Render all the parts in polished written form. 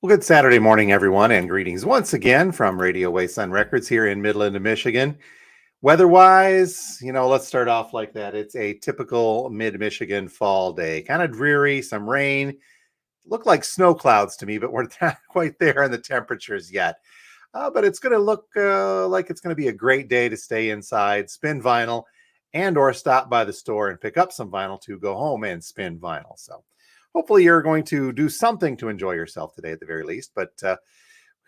Well, good Saturday morning, everyone, and greetings once again from Radio Wasteland Records here in Midland, Michigan. Weather-wise, let's start off like that. It's a typical mid-Michigan fall day. Kind of dreary, some rain. Look like snow clouds to me, but we're not quite there in the temperatures yet. But it's going to look like it's going to be a great day to stay inside, spin vinyl, and or stop by the store and pick up some vinyl to go home and spin vinyl. So hopefully you're going to do something to enjoy yourself today at the very least. But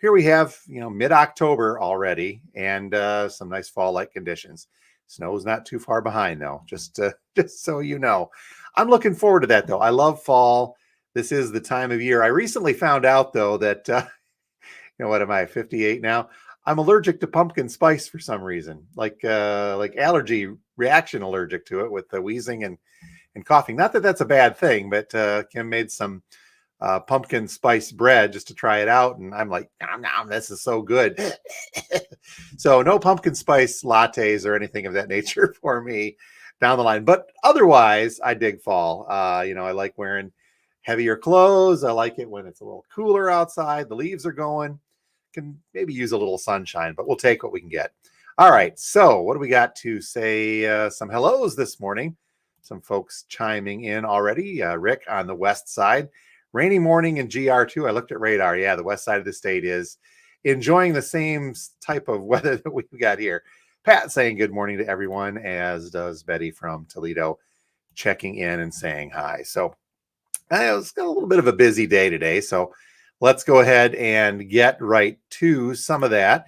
here we have, mid-October already and some nice fall-like conditions. Snow's not too far behind though, just so you know. I'm looking forward to that though. I love fall. This is the time of year. I recently found out though that what am I, 58 now? I'm allergic to pumpkin spice for some reason, like allergy reaction allergic to it with the wheezing and coughing. Not that that's a bad thing, but Kim made some pumpkin spice bread just to try it out. And I'm like, nom, this is so good. So no pumpkin spice lattes or anything of that nature for me down the line. But otherwise, I dig fall. I like wearing heavier clothes. I like it when it's a little cooler outside. The leaves are going. Can maybe use a little sunshine, but we'll take what we can get. All right. So what do we got to say? Some hellos this morning. Some folks chiming in already. Rick on the west side. Rainy morning in GR2. I looked at radar. Yeah, the west side of the state is enjoying the same type of weather that we've got here. Pat saying good morning to everyone, as does Betty from Toledo checking in and saying hi. So it's got a little bit of a busy day today. So let's go ahead and get right to some of that.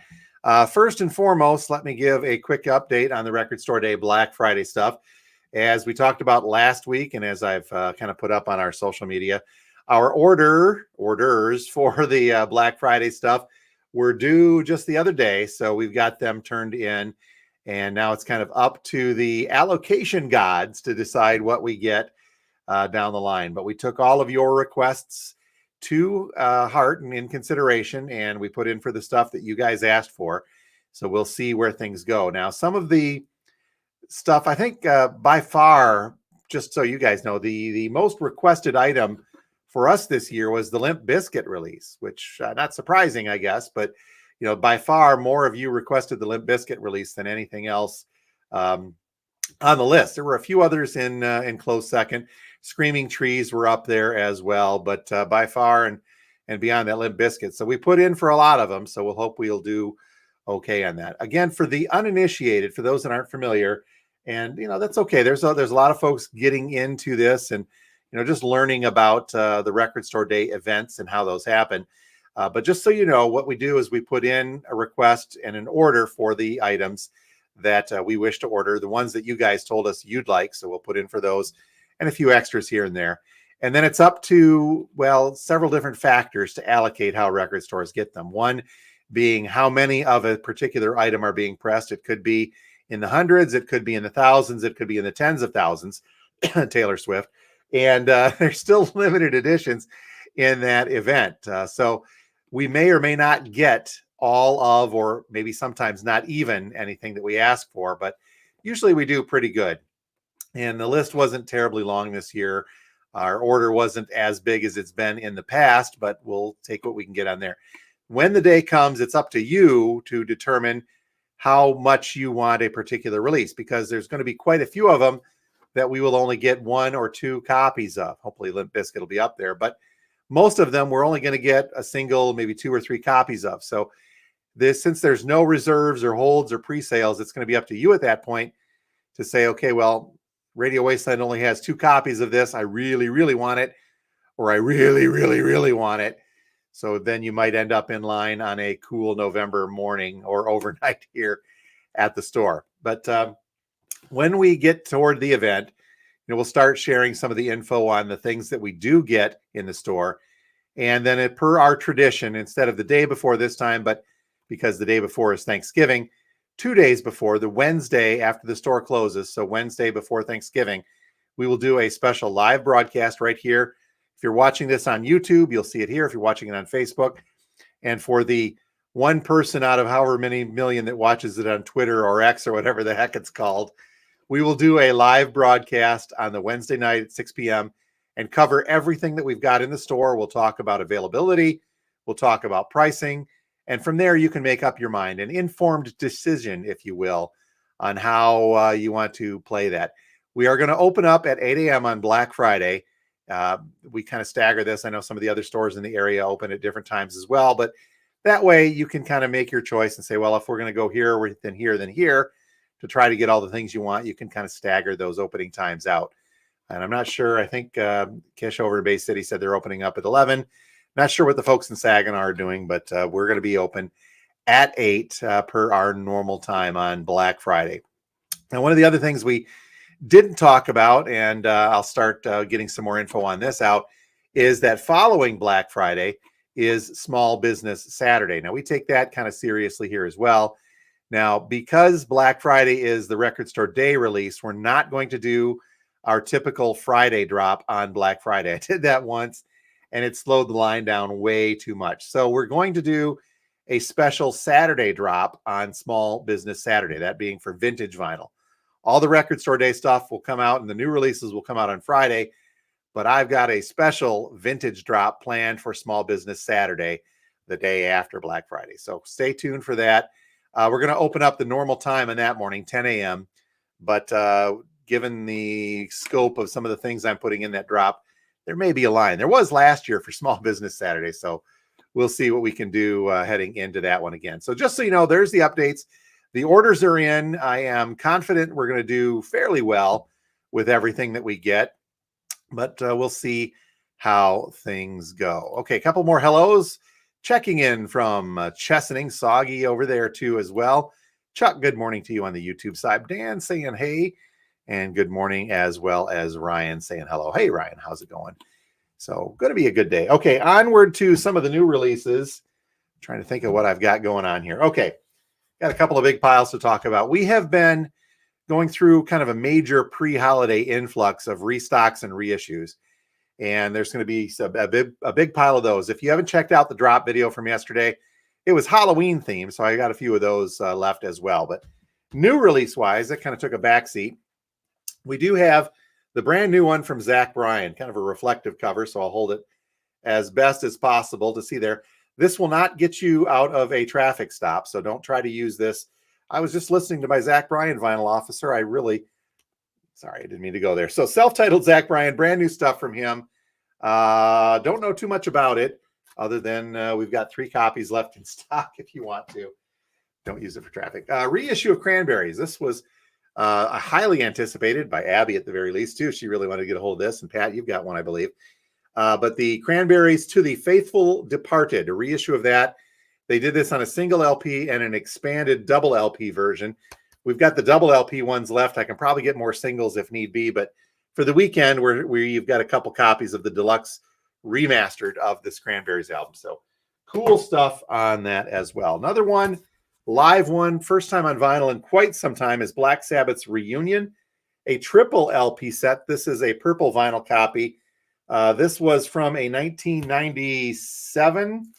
First and foremost, let me give a quick update on the Record Store Day Black Friday stuff. As we talked about last week, and as I've kind of put up on our social media, our orders for the Black Friday stuff were due just the other day. So we've got them turned in, and now it's kind of up to the allocation gods to decide what we get down the line. But we took all of your requests to heart and in consideration, and we put in for the stuff that you guys asked for. So we'll see where things go. Now, some of the stuff, I think by far, just so you guys know, the most requested item for us this year was the Limp Bizkit release, which not surprising, I guess, but by far more of you requested the Limp Bizkit release than anything else on the list. There were a few others in close second. Screaming Trees were up there as well, but by far and beyond that, Limp Bizkit. So we put in for a lot of them, so we'll hope we'll do okay on that. Again, for the uninitiated, for those that aren't familiar, and that's okay. There's a lot of folks getting into this and just learning about the Record Store Day events and how those happen. But just so you know, what we do is we put in a request and an order for the items that we wish to order, the ones that you guys told us you'd like. So we'll put in for those and a few extras here and there. And then it's up to, several different factors to allocate how record stores get them. One being how many of a particular item are being pressed. It could be in the hundreds, it could be in the thousands, it could be in the tens of thousands, Taylor Swift. And there's still limited editions in that event. So we may or may not get all of, or maybe sometimes not even anything that we ask for, but usually we do pretty good. And the list wasn't terribly long this year. Our order wasn't as big as it's been in the past, but we'll take what we can get on there. When the day comes, it's up to you to determine how much you want a particular release, because there's going to be quite a few of them that we will only get one or two copies of. Hopefully Limp Bizkit will be up there, but most of them we're only going to get a single, maybe two or three copies of. So since there's no reserves or holds or pre-sales, it's going to be up to you at that point to say, okay, Radio Wasteland only has two copies of this. I really, really want it, or I really, really, really want it. So then you might end up in line on a cool November morning or overnight here at the store. But when we get toward the event, we'll start sharing some of the info on the things that we do get in the store. And then per our tradition, instead of the day before this time, but because the day before is Thanksgiving, 2 days before, the Wednesday after the store closes, so Wednesday before Thanksgiving, we will do a special live broadcast right here. If you're watching this on YouTube, you'll see it here. If you're watching it on Facebook, and for the one person out of however many million that watches it on Twitter or X or whatever the heck it's called, we will do a live broadcast on the Wednesday night at 6 p.m. and cover everything that we've got in the store. We'll talk about availability. We'll talk about pricing. And from there, you can make up your mind, an informed decision, if you will, on how you want to play that. We are going to open up at 8 a.m. on Black Friday. We kind of stagger this. I know some of the other stores in the area open at different times as well, but that way you can kind of make your choice and say, well, if we're going to go here, then here, then here to try to get all the things you want, you can kind of stagger those opening times out. And I'm not sure. I think Kish over in Bay City said they're opening up at 11. Not sure what the folks in Saginaw are doing, but we're going to be open at 8 per our normal time on Black Friday. Now, one of the other things we didn't talk about, and I'll start getting some more info on this out, is that following Black Friday is Small Business Saturday. Now, we take that kind of seriously here as well. Now, because Black Friday is the Record Store Day release, we're not going to do our typical Friday drop on Black Friday. I did that once, and it slowed the line down way too much. So we're going to do a special Saturday drop on Small Business Saturday, that being for vintage vinyl. All the Record Store Day stuff will come out, and the new releases will come out on Friday, but I've got a special vintage drop planned for Small Business Saturday, the day after Black Friday. So stay tuned for that. We're going to open up the normal time in that morning, 10 a.m., but given the scope of some of the things I'm putting in that drop, there may be a line. There was last year for Small Business Saturday, so we'll see what we can do heading into that one again. So just so you know, there's the updates. The orders are in. I am confident we're going to do fairly well with everything that we get, but we'll see how things go. Okay, a couple more hellos. Checking in from Chesaning, Soggy over there too as well. Chuck, good morning to you on the YouTube side. Dan saying hey. And good morning, as well as Ryan saying hello. Hey, Ryan, how's it going? So going to be a good day. Okay, onward to some of the new releases. I'm trying to think of what I've got going on here. Okay, got a couple of big piles to talk about. We have been going through kind of a major pre-holiday influx of restocks and reissues. And there's going to be a big pile of those. If you haven't checked out the drop video from yesterday, it was Halloween themed, so I got a few of those left as well. But new release-wise, that kind of took a backseat. We do have the brand new one from Zach Bryan, kind of a reflective cover, so I'll hold it as best as possible to see there. This will not get you out of a traffic stop, so don't try to use this. I was just listening to my Zach Bryan vinyl officer. Sorry, I didn't mean to go there. So self-titled Zach Bryan, brand new stuff from him. Don't know too much about it other than we've got 3 copies left in stock if you want to. Don't use it for traffic. Reissue of Cranberries. This was highly anticipated by Abby at the very least too. She really wanted to get a hold of this, and Pat, you've got one, I believe. But the Cranberries to the Faithful Departed, a reissue of that. They did this on a single LP and an expanded double LP version. We've got the double LP ones left. I can probably get more singles if need be, but for the weekend, you've got a couple copies of the deluxe remastered of this Cranberries album. So cool stuff on that as well. Another one, live one, first time on vinyl in quite some time, is Black Sabbath's Reunion, a triple LP set. This is a purple vinyl copy. This was from a 1997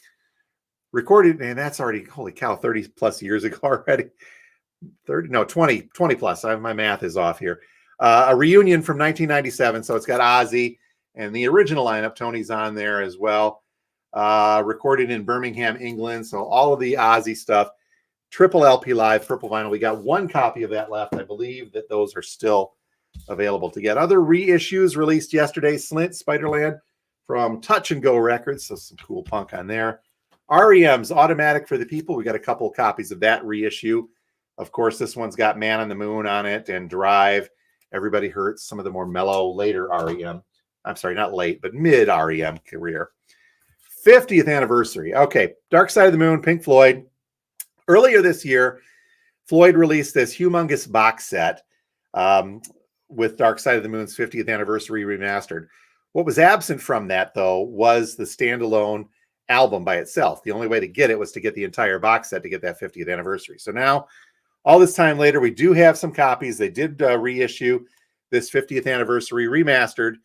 recorded, and that's already, holy cow, 30 plus years ago already. 20 plus. My math is off here. A reunion from 1997. So it's got Ozzy and the original lineup. Tony's on there as well. Recorded in Birmingham, England. So all of the Ozzy stuff. Triple LP live, purple vinyl. We got one copy of that left. I believe that those are still available to get. Other reissues released yesterday. Slint, Spiderland from Touch and Go Records. So some cool punk on there. REM's Automatic for the People. We got a couple of copies of that reissue. Of course, this one's got Man on the Moon on it and Drive. Everybody Hurts, some of the more mellow later REM. I'm sorry, not late, but mid REM career. 50th anniversary. Okay, Dark Side of the Moon, Pink Floyd. Earlier this year, Floyd released this humongous box set with Dark Side of the Moon's 50th anniversary remastered. What was absent from that, though, was the standalone album by itself. The only way to get it was to get the entire box set to get that 50th anniversary. So now, all this time later, we do have some copies. They did reissue this 50th anniversary remastered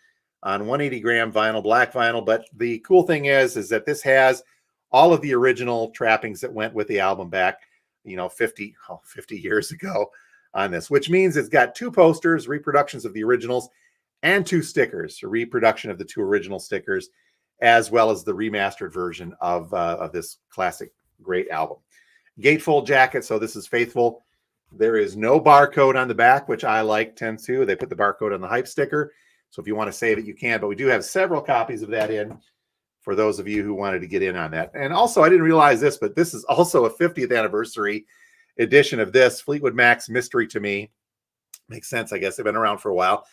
on 180 gram vinyl, black vinyl. But the cool thing is that this has all of the original trappings that went with the album back, 50 years ago on this, which means it's got 2 posters, reproductions of the originals, and 2 stickers, a reproduction of the 2 original stickers, as well as the remastered version of this classic great album. Gatefold jacket, so this is faithful. There is no barcode on the back, which I like, tend to. They put the barcode on the hype sticker, so if you want to save it, you can, but we do have several copies of that in for those of you who wanted to get in on that. And also, I didn't realize this, but this is also a 50th anniversary edition of this, Fleetwood Mac's Mystery to Me. Makes sense, I guess. They've been around for a while.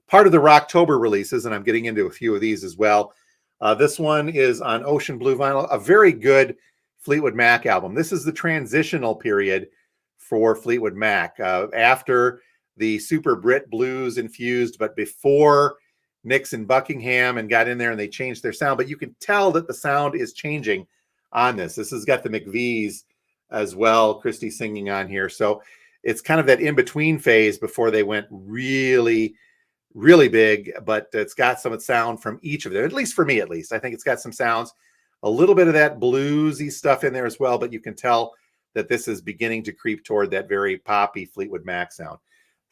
Part of the Rocktober releases, and I'm getting into a few of these as well. This one is on Ocean Blue vinyl, a very good Fleetwood Mac album. This is the transitional period for Fleetwood Mac, after the super Brit blues infused, but before Nixon Buckingham and got in there and they changed their sound. But you can tell that the sound is changing on this. This has got the McVies as well, Christy singing on here. So it's kind of that in-between phase before they went really, really big, but it's got some sound from each of them, at least for me, at least. I think it's got some sounds, a little bit of that bluesy stuff in there as well, but you can tell that this is beginning to creep toward that very poppy Fleetwood Mac sound.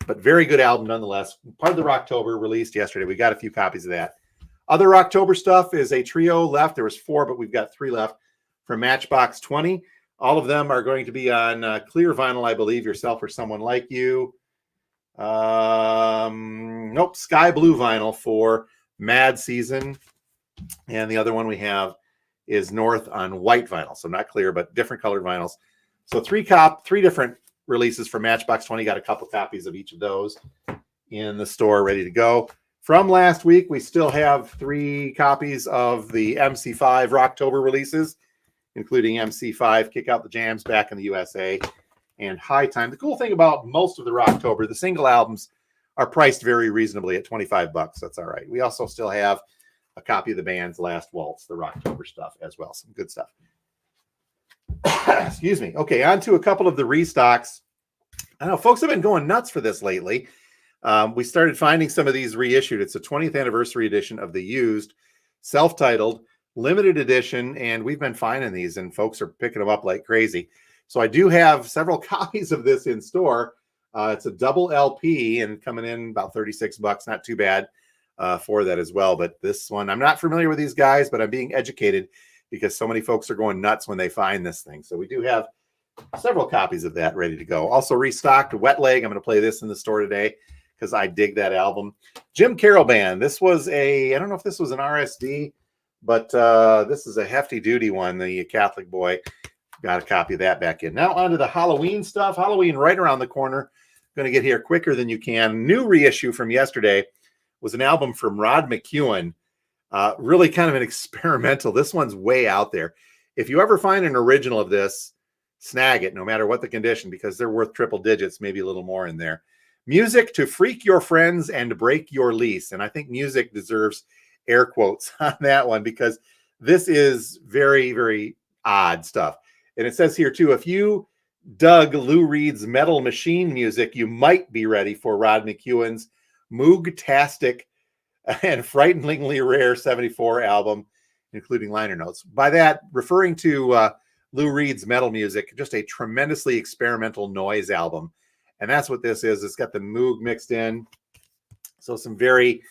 But very good album nonetheless. Part of the Rocktober released yesterday. We got a few copies of that. Other Rocktober stuff is a trio left. There was 4, but we've got 3 left from Matchbox 20. All of them are going to be on clear vinyl, I believe, Yourself or Someone Like You. Nope, sky blue vinyl for Mad Season. And the other one we have is North on white vinyl. So not clear, but different colored vinyls. So 3 different releases from Matchbox 20. Got a couple copies of each of those in the store ready to go. From last week, we still have 3 copies of the MC5 Rocktober releases, including MC5 Kick Out the Jams Back in the USA and High Time. The cool thing about most of the Rocktober, the single albums are priced very reasonably at $25. That's all right. We also still have a copy of the band's Last Waltz, the Rocktober stuff as well. Some good stuff. Excuse me. Okay, on to a couple of the restocks. I know folks have been going nuts for this lately. We started finding some of these reissued. It's a 20th anniversary edition of the Used, self-titled, limited edition, and we've been finding these, and folks are picking them up like crazy. So I do have several copies of this in store. It's a double LP and coming in about $36. Not too bad for that as well. But this one, I'm not familiar with these guys, but I'm being educated because so many folks are going nuts when they find this thing. So we do have several copies of that ready to go. Also restocked Wet Leg. I'm going to play this in the store today because I dig that album. Jim Carroll Band. This was I don't know if this was an RSD, but this is a hefty duty one. The Catholic Boy. Got a copy of that back in. Now on to the Halloween stuff. Halloween right around the corner. Going to get here quicker than you can. New reissue from yesterday was an album from Rod McEwen. Really kind of an experimental. This one's way out there. If you ever find an original of this, snag it, no matter what the condition, because they're worth triple digits, maybe a little more in there. Music to freak your friends and break your lease. And I think music deserves air quotes on that one because this is very, very odd stuff. And it says here, too, if you dug Lou Reed's Metal Machine music, you might be ready for Rod McEwen's Moog-tastic and frighteningly rare 74 album, including liner notes. By that, referring to Lou Reed's metal music, just a tremendously experimental noise album. And that's what this is. It's got the Moog mixed in. So some very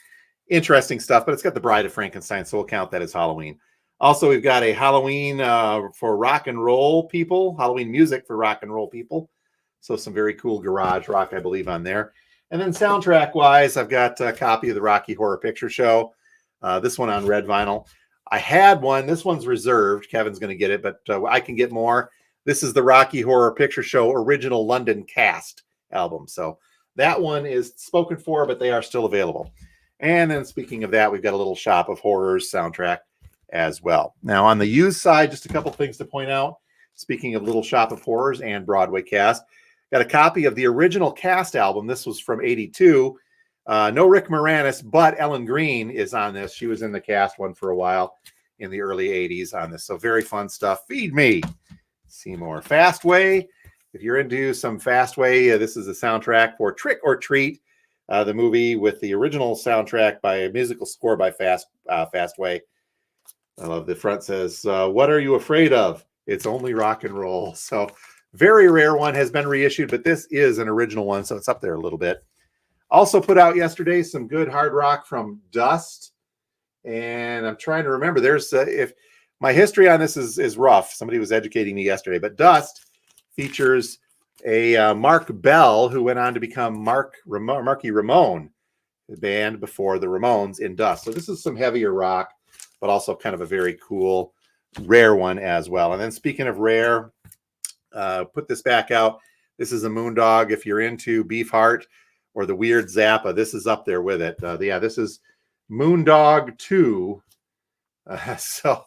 interesting stuff, but it's got the Bride of Frankenstein, so we'll count that as Halloween. Also, we've got a Halloween for rock and roll people, Halloween music for rock and roll people. So some very cool garage rock, I believe, on there. And then soundtrack-wise, I've got a copy of the Rocky Horror Picture Show. This one on red vinyl. I had one. This one's reserved. Kevin's going to get it, but I can get more. This is the Rocky Horror Picture Show original London cast album. So that one is spoken for, but they are still available. And then speaking of that, we've got a little Shop of Horrors soundtrack as well. Now, on the used side, just a couple things to point out. Speaking of Little Shop of Horrors and Broadway cast, got a copy of the original cast album. This was from '82. No Rick Moranis, but Ellen Green is on this. She was in the cast one for a while in the early '80s on this. So very fun stuff. Feed Me, Seymour. Fastway. If you're into some Fastway, this is a soundtrack for Trick or Treat, the movie with the original soundtrack by a musical score by Fastway. I love the front says, what are you afraid of? It's only rock and roll. So very rare one, has been reissued, but this is an original one, so it's up there a little bit. Also put out yesterday some good hard rock from Dust. And I'm trying to remember. There's if my history on this is rough. Somebody was educating me yesterday, but Dust features a Mark Bell, who went on to become Marky Ramone, the band before the Ramones in Dust. So this is some heavier rock, but also kind of a very cool, rare one as well. And then speaking of rare, put this back out. This is a Moondog. If you're into Beefheart or the Weird Zappa, this is up there with it. Yeah, this is Moondog 2. So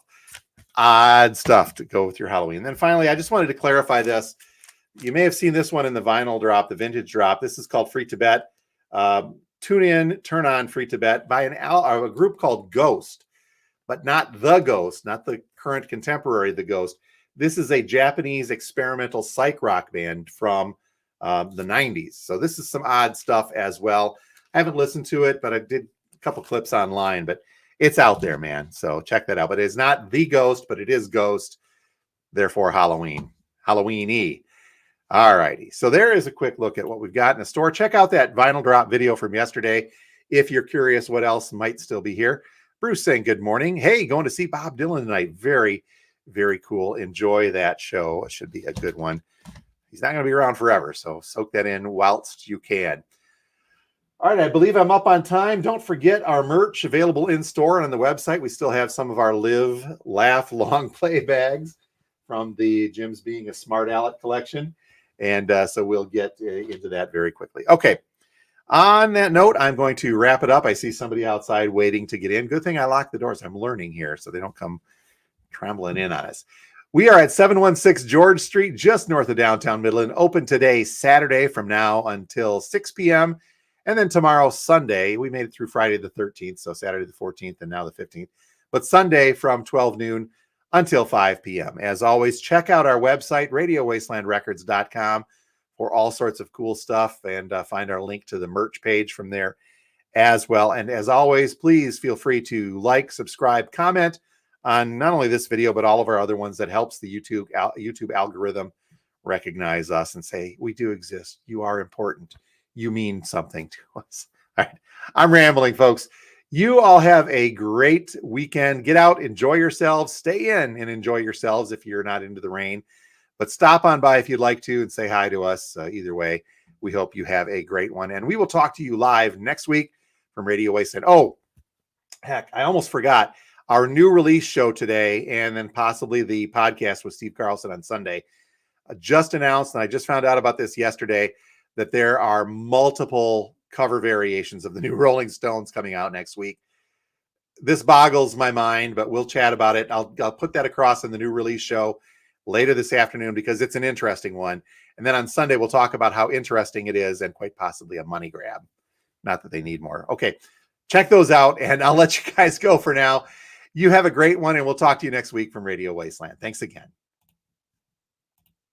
odd stuff to go with your Halloween. And then finally, I just wanted to clarify this. You may have seen this one in the vinyl drop, the vintage drop. This is called Free Tibet. Tune in, turn on Free Tibet by a group called Ghost, but not the Ghost, not the current contemporary The Ghost. This is a Japanese experimental psych rock band from the 90s. So this is some odd stuff as well. I haven't listened to it, but I did a couple clips online, but it's out there, man. So check that out. But it's not The Ghost, but it is Ghost. Therefore, Halloween-y. All righty. So there is a quick look at what we've got in the store. Check out that vinyl drop video from yesterday if you're curious what else might still be here. Bruce saying good morning. Hey, going to see Bob Dylan tonight. Very, very cool. Enjoy that show. It should be a good one. He's not going to be around forever, so soak that in whilst you can. All right, I believe I'm up on time. Don't forget our merch available in store and on the website. We still have some of our Live, Laugh, Long Play bags from the Jim's Being a Smart Aleck collection. And so we'll get into that very quickly. Okay. On that note, I'm going to wrap it up. I see somebody outside waiting to get in. Good thing I locked the doors. I'm learning here so they don't come trembling in on us. We are at 716 George Street, just north of downtown Midland. Open today, Saturday, from now until 6 p.m. And then tomorrow, Sunday. We made it through Friday the 13th, so Saturday the 14th and now the 15th. But Sunday from 12 noon until 5 p.m. As always, check out our website, radiowastelandrecords.com, for all sorts of cool stuff, and find our link to the merch page from there as well. And as always, please feel free to like, subscribe, comment on not only this video, but all of our other ones. That helps the YouTube algorithm recognize us and say, we do exist. You are important. You mean something to us. All right. I'm rambling, folks. You all have a great weekend. Get out, enjoy yourselves, stay in and enjoy yourselves if you're not into the rain. But stop on by if you'd like to and say hi to us. Either way, we hope you have a great one. And we will talk to you live next week from Radio Wasteland. Oh, heck, I almost forgot. Our new release show today, and then possibly the podcast with Steve Carlson on Sunday, just announced, and I just found out about this yesterday, that there are multiple cover variations of the new Rolling Stones coming out next week. This boggles my mind, but we'll chat about it. I'll put that across in the new release show later this afternoon because it's an interesting one. And then on Sunday, we'll talk about how interesting it is and quite possibly a money grab. Not that they need more. Okay, check those out, and I'll let you guys go for now. You have a great one, and we'll talk to you next week from Radio Wasteland. Thanks again.